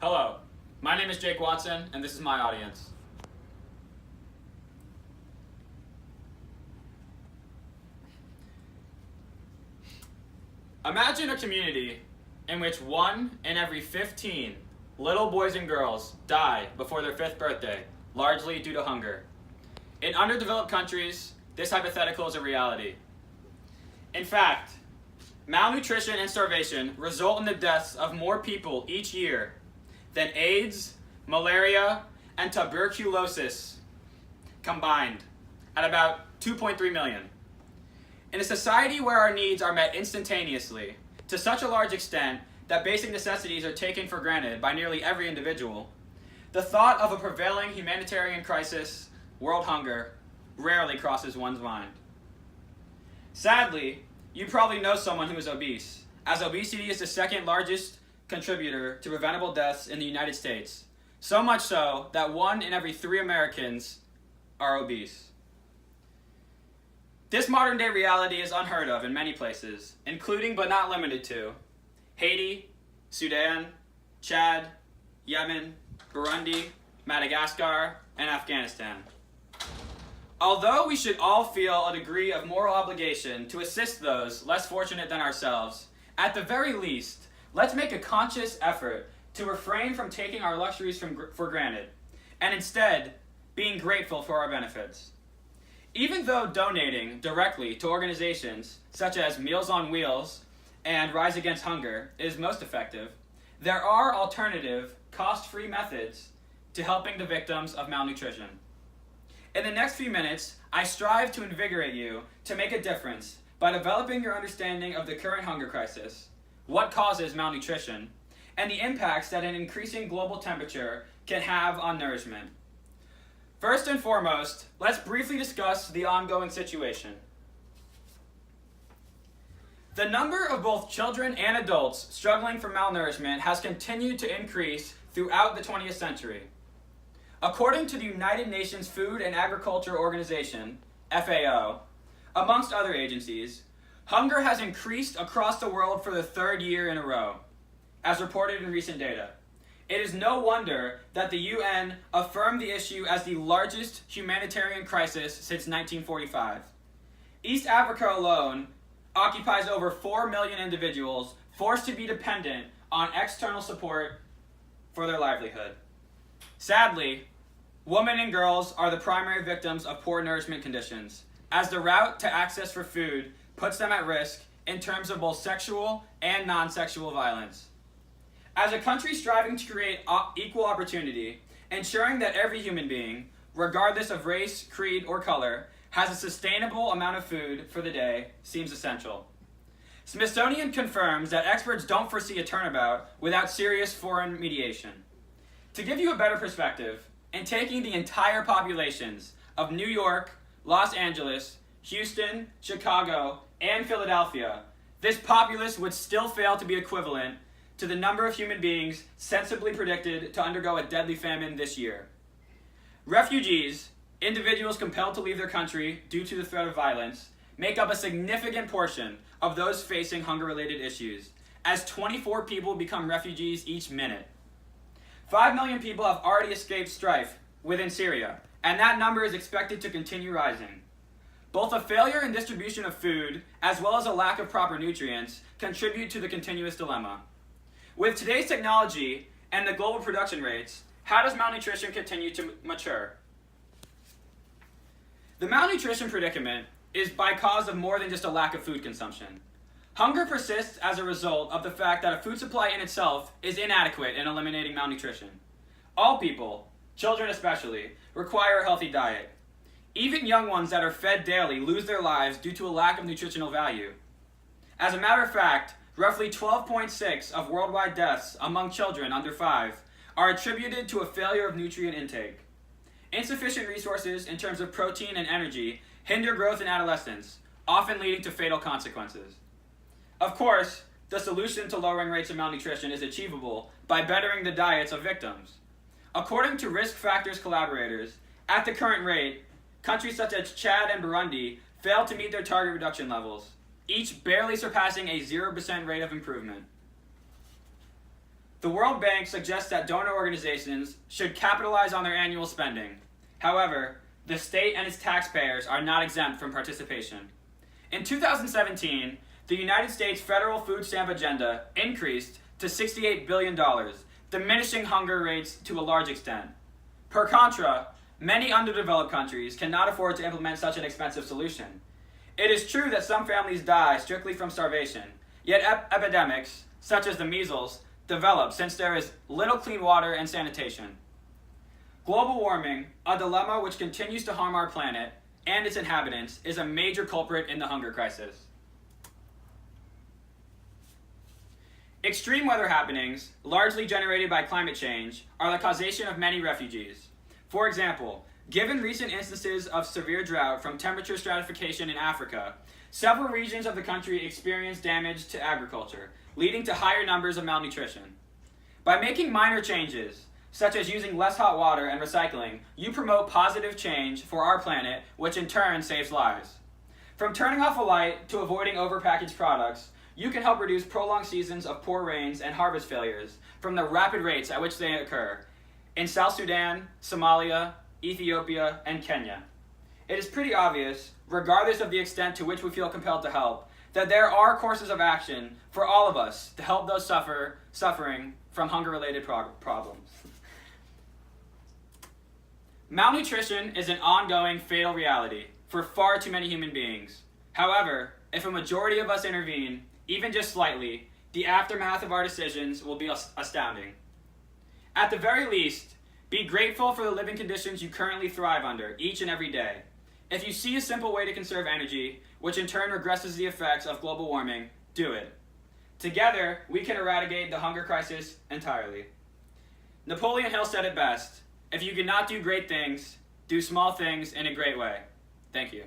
Hello, my name is Jake Watson, and this is my audience. Imagine a community in which 1 in every 15 little boys and girls die before their 5th birthday, largely due to hunger. In underdeveloped countries, this hypothetical is a reality. In fact, malnutrition and starvation result in the deaths of more people each year than AIDS, malaria, and tuberculosis combined, at about 2.3 million. In a society where our needs are met instantaneously, to such a large extent that basic necessities are taken for granted by nearly every individual, the thought of a prevailing humanitarian crisis, world hunger, rarely crosses one's mind. Sadly, you probably know someone who is obese, as obesity is the second largest contributor to preventable deaths in the United States, so much so that 1 in every 3 Americans are obese. This modern day reality is unheard of in many places, including but not limited to Haiti, Sudan, Chad, Yemen, Burundi, Madagascar, and Afghanistan. Although we should all feel a degree of moral obligation to assist those less fortunate than ourselves, at the very least, let's make a conscious effort to refrain from taking our luxuries for granted, and instead being grateful for our benefits. Even though donating directly to organizations such as Meals on Wheels and Rise Against Hunger is most effective, there are alternative, cost-free methods to helping the victims of malnutrition. In the next few minutes, I strive to invigorate you to make a difference by developing your understanding of the current hunger crisis, what causes malnutrition, and the impacts that an increasing global temperature can have on nourishment. First and foremost, let's briefly discuss the ongoing situation. The number of both children and adults struggling from malnourishment has continued to increase throughout the 20th century. According to the United Nations Food and Agriculture Organization, FAO, amongst other agencies, hunger has increased across the world for the 3rd year in a row, as reported in recent data. It is no wonder that the UN affirmed the issue as the largest humanitarian crisis since 1945. East Africa alone occupies over 4 million individuals forced to be dependent on external support for their livelihood. Sadly, women and girls are the primary victims of poor nourishment conditions, as the route to access for food puts them at risk in terms of both sexual and non-sexual violence. As a country striving to create equal opportunity, ensuring that every human being, regardless of race, creed, or color, has a sustainable amount of food for the day seems essential. Smithsonian confirms that experts don't foresee a turnabout without serious foreign mediation. To give you a better perspective, in taking the entire populations of New York, Los Angeles, Houston, Chicago, and Philadelphia, this populace would still fail to be equivalent to the number of human beings sensibly predicted to undergo a deadly famine this year. Refugees, individuals compelled to leave their country due to the threat of violence, make up a significant portion of those facing hunger-related issues, as 24 people become refugees each minute. 5 million people have already escaped strife within Syria, and that number is expected to continue rising. Both a failure in distribution of food, as well as a lack of proper nutrients, contribute to the continuous dilemma. With today's technology and the global production rates, how does malnutrition continue to mature? The malnutrition predicament is by cause of more than just a lack of food consumption. Hunger persists as a result of the fact that a food supply in itself is inadequate in eliminating malnutrition. All people, children especially, require a healthy diet. Even young ones that are fed daily lose their lives due to a lack of nutritional value. As a matter of fact, roughly 12.6 of worldwide deaths among children under 5 are attributed to a failure of nutrient intake. Insufficient resources in terms of protein and energy hinder growth in adolescence, often leading to fatal consequences. Of course, the solution to lowering rates of malnutrition is achievable by bettering the diets of victims. According to risk factors collaborators, at the current rate, countries such as Chad and Burundi fail to meet their target reduction levels, each barely surpassing a 0% rate of improvement. The World Bank suggests that donor organizations should capitalize on their annual spending. However, the state and its taxpayers are not exempt from participation. In 2017, the United States federal food stamp agenda increased to $68 billion, diminishing hunger rates to a large extent. Per contra, many underdeveloped countries cannot afford to implement such an expensive solution. It is true that some families die strictly from starvation, yet epidemics, such as the measles, develop since there is little clean water and sanitation. Global warming, a dilemma which continues to harm our planet and its inhabitants, is a major culprit in the hunger crisis. Extreme weather happenings, largely generated by climate change, are the causation of many refugees. For example, given recent instances of severe drought from temperature stratification in Africa, several regions of the country experience damage to agriculture, leading to higher numbers of malnutrition. By making minor changes, such as using less hot water and recycling, you promote positive change for our planet, which in turn saves lives. From turning off a light to avoiding overpackaged products, you can help reduce prolonged seasons of poor rains and harvest failures from the rapid rates at which they occur in South Sudan, Somalia, Ethiopia, and Kenya. It is pretty obvious, regardless of the extent to which we feel compelled to help, that there are courses of action for all of us to help those suffering from hunger-related problems. Malnutrition is an ongoing, fatal reality for far too many human beings. However, if a majority of us intervene, even just slightly, the aftermath of our decisions will be astounding. At the very least, be grateful for the living conditions you currently thrive under each and every day. If you see a simple way to conserve energy, which in turn regresses the effects of global warming, do it. Together, we can eradicate the hunger crisis entirely. Napoleon Hill said it best: if you cannot do great things, do small things in a great way. Thank you.